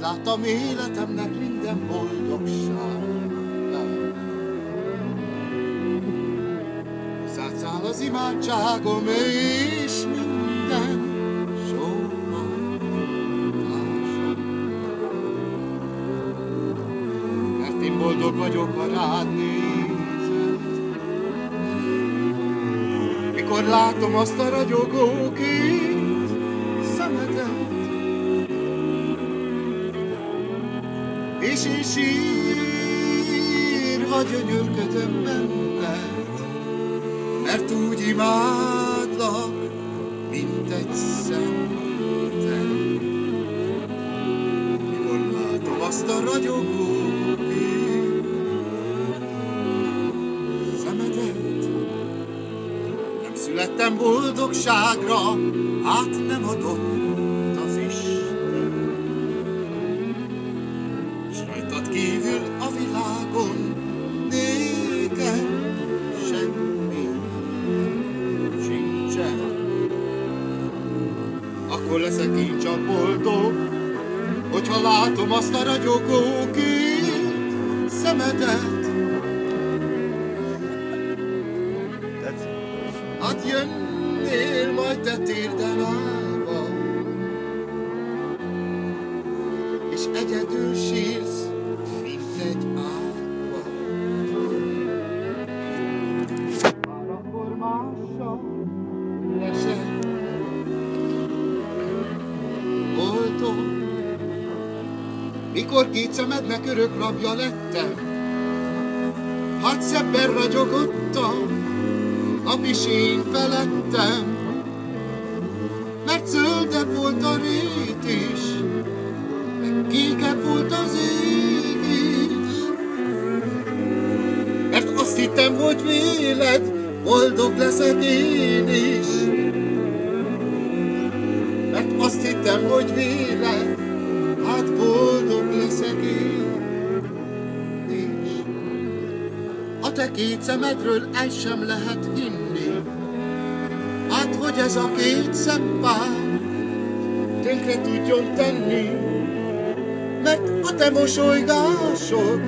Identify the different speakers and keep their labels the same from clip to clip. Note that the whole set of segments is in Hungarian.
Speaker 1: láttam életemnek minden boldogságát. Szátszál az imádságom és minden sómatásom. Mert én boldog vagyok, ha rád nézek, mikor látom azt a ragyogó kék szemedet. És én sírva gyönyörködöm benned, mert úgy imádlak, mint egy szentet. Mikor látom azt a ragyogó kék szemedet, nem születtem boldogságra, át nem adott az Isten. S rajtad kívül a világon néked semmi sincsen. Akkor leszek én csak boldog, hogyha látom azt a ragyogó kék szemedet. Hát jönnél majd te térden állva, és egyedül sírsz, mint egy árva. Már akkor mással lesek boldog, mikor két szemednek örök rabja lettem. Hát szebben ragyogottam, nap is én felettem, mert zöldebb volt a rét is, meg kékebb volt az ég is. Mert azt hittem, hogy véled, boldog leszek én is. Mert azt hittem, hogy véled, hát boldog leszek én is. A te két szemedről el sem lehet hinni, hát hogy ez a két szempár tönkre tudjon tenni. Mert a te mosolygásod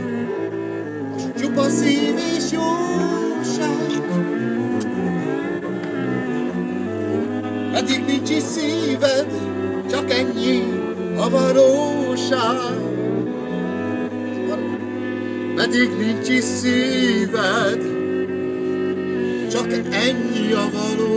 Speaker 1: az csupa szív és jóság, pedig nincs is szíved, csak ennyi a valóság. Pedig nincs is szíved, csak ennyi a valóság.